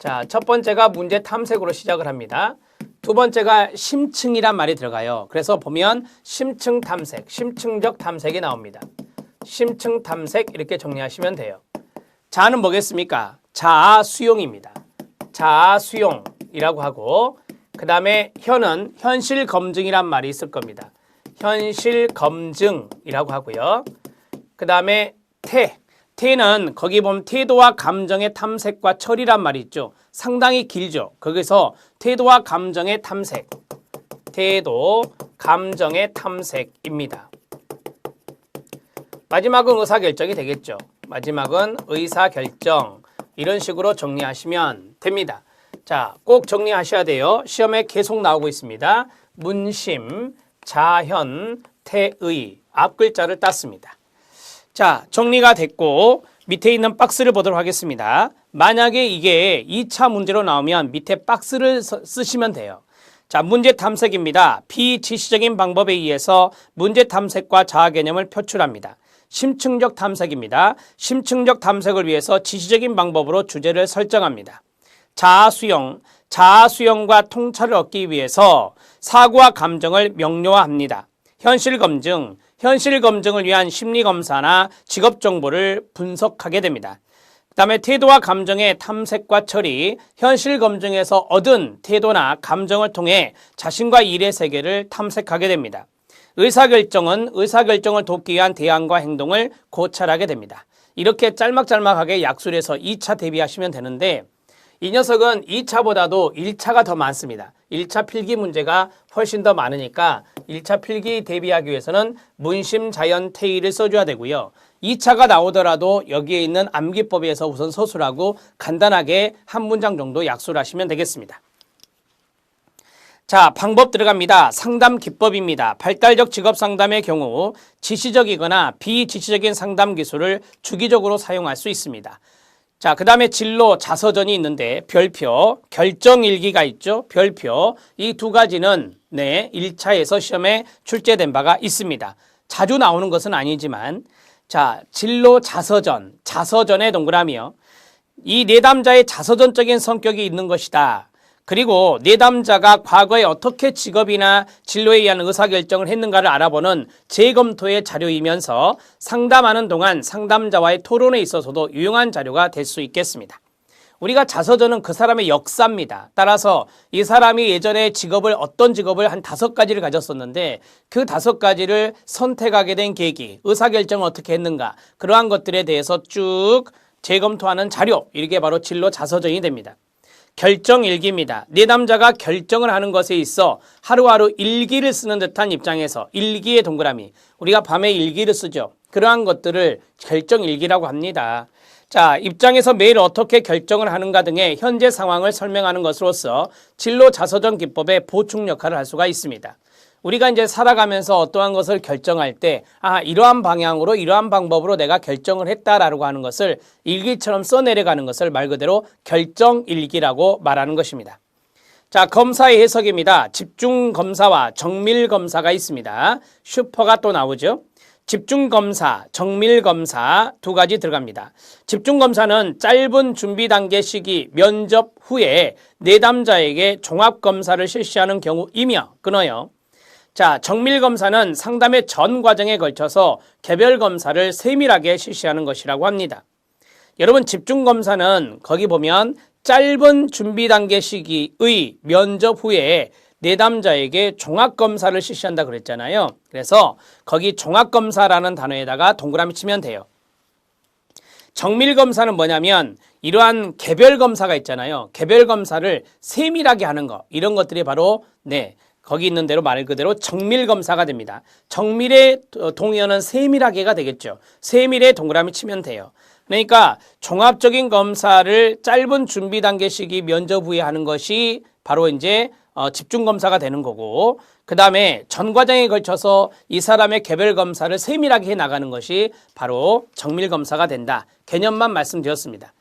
자, 첫 번째가 문제 탐색으로 시작을 합니다. 두 번째가 심층이란 말이 들어가요. 그래서 보면 심층 탐색, 심층적 탐색이 나옵니다. 심층 탐색 이렇게 정리하시면 돼요. 자는 뭐겠습니까? 자아 수용입니다. 자아 수용이라고 하고, 그 다음에 현은 현실 검증이란 말이 있을 겁니다. 현실 검증이라고 하고요. 그 다음에 태는 거기 보면 태도와 감정의 탐색과 처리란 말이 있죠. 상당히 길죠. 거기서 태도와 감정의 탐색, 태도, 감정의 탐색입니다. 마지막은 의사결정이 되겠죠. 마지막은 의사결정. 이런 식으로 정리하시면 됩니다. 자, 꼭 정리하셔야 돼요. 시험에 계속 나오고 있습니다. 문심, 자현, 태의 앞 글자를 땄습니다. 자, 정리가 됐고 밑에 있는 박스를 보도록 하겠습니다. 만약에 이게 2차 문제로 나오면 밑에 박스를 쓰시면 돼요. 자, 문제 탐색입니다. 비지시적인 방법에 의해서 문제 탐색과 자아 개념을 표출합니다. 심층적 탐색입니다. 심층적 탐색을 위해서 지시적인 방법으로 주제를 설정합니다. 자아 수용, 자아 수용과 통찰을 얻기 위해서 사고와 감정을 명료화합니다. 현실 검증, 현실 검증을 위한 심리 검사나 직업 정보를 분석하게 됩니다. 그 다음에 태도와 감정의 탐색과 처리, 현실 검증에서 얻은 태도나 감정을 통해 자신과 일의 세계를 탐색하게 됩니다. 의사결정은 의사결정을 돕기 위한 대안과 행동을 고찰하게 됩니다. 이렇게 짤막짤막하게 약수를 해서 2차 대비하시면 되는데, 이 녀석은 2차보다도 1차가 더 많습니다. 1차 필기 문제가 훨씬 더 많으니까 1차 필기 대비하기 위해서는 문심, 자연, 태의를 써줘야 되고요. 2차가 나오더라도 여기에 있는 암기법에서 우선 서술하고 간단하게 한 문장 정도 약수를 하시면 되겠습니다. 자, 방법 들어갑니다. 상담 기법입니다. 발달적 직업 상담의 경우 지시적이거나 비지시적인 상담 기술을 주기적으로 사용할 수 있습니다. 자, 그 다음에 진로 자서전이 있는데 별표, 결정일기가 있죠. 별표. 이 두 가지는 1차에서 시험에 출제된 바가 있습니다. 자주 나오는 것은 아니지만, 자, 진로 자서전, 자서전의 동그라미요. 이 내담자의 자서전적인 성격이 있는 것이다. 그리고 내담자가 과거에 어떻게 직업이나 진로에 의한 의사결정을 했는가를 알아보는 재검토의 자료이면서 상담하는 동안 상담자와의 토론에 있어서도 유용한 자료가 될 수 있겠습니다. 우리가 자서전은 그 사람의 역사입니다. 따라서 이 사람이 예전에 직업을 어떤 직업을 한 5가지를 가졌었는데 그 5가지를 선택하게 된 계기, 의사결정을 어떻게 했는가, 그러한 것들에 대해서 쭉 재검토하는 자료, 이게 바로 진로 자서전이 됩니다. 결정일기입니다. 내담자가 결정을 하는 것에 있어 하루하루 일기를 쓰는 듯한 입장에서 일기의 동그라미, 우리가 밤에 일기를 쓰죠. 그러한 것들을 결정일기라고 합니다. 자, 입장에서 매일 어떻게 결정을 하는가 등의 현재 상황을 설명하는 것으로서 진로 자서전 기법의 보충 역할을 할 수가 있습니다. 우리가 이제 살아가면서 어떠한 것을 결정할 때, 이러한 방향으로, 이러한 방법으로 내가 결정을 했다라고 하는 것을 일기처럼 써내려가는 것을 말 그대로 결정일기라고 말하는 것입니다. 자, 검사의 해석입니다. 집중검사와 정밀검사가 있습니다. 슈퍼가 또 나오죠. 집중검사, 정밀검사 두 가지 들어갑니다. 집중검사는 짧은 준비 단계 시기 면접 후에 내담자에게 종합검사를 실시하는 경우이며 끊어요. 자, 정밀검사는 상담의 전 과정에 걸쳐서 개별검사를 세밀하게 실시하는 것이라고 합니다. 여러분, 집중검사는 거기 보면 짧은 준비 단계 시기의 면접 후에 내담자에게 종합검사를 실시한다 그랬잖아요. 그래서 거기 종합검사라는 단어에다가 동그라미 치면 돼요. 정밀검사는 뭐냐면 이러한 개별검사가 있잖아요. 개별검사를 세밀하게 하는 거, 이런 것들이 바로 거기 있는 대로 말 그대로 정밀검사가 됩니다. 정밀의 동의어는 세밀하게가 되겠죠. 세밀의 동그라미 치면 돼요. 그러니까 종합적인 검사를 짧은 준비 단계 시기 면접 후에 하는 것이 바로 이제 집중검사가 되는 거고, 그 다음에 전 과정에 걸쳐서 이 사람의 개별검사를 세밀하게 해 나가는 것이 바로 정밀검사가 된다. 개념만 말씀드렸습니다.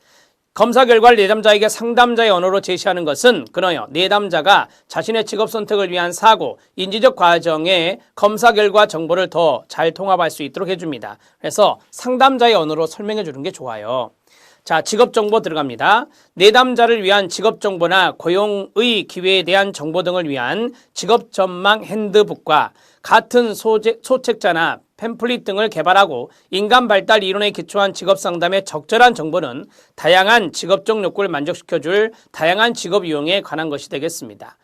검사 결과를 내담자에게 상담자의 언어로 제시하는 것은 그러요. 내담자가 자신의 직업 선택을 위한 사고, 인지적 과정에 검사 결과 정보를 더 잘 통합할 수 있도록 해줍니다. 그래서 상담자의 언어로 설명해 주는 게 좋아요. 자, 직업정보 들어갑니다. 내담자를 위한 직업정보나 고용의 기회에 대한 정보 등을 위한 직업전망 핸드북과 같은 소책자나 팸플릿 등을 개발하고 인간 발달 이론에 기초한 직업상담의 적절한 정보는 다양한 직업적 욕구를 만족시켜줄 다양한 직업 유형에 관한 것이 되겠습니다.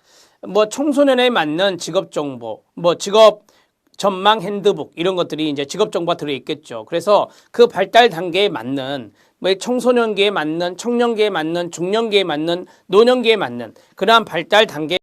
청소년에 맞는 직업정보, 직업 전망 핸드북 이런 것들이 이제 직업정보가 들어있겠죠. 그래서 그 발달 단계에 맞는 청소년기에 맞는 청년기에 맞는 중년기에 맞는 노년기에 맞는 그러한 발달 단계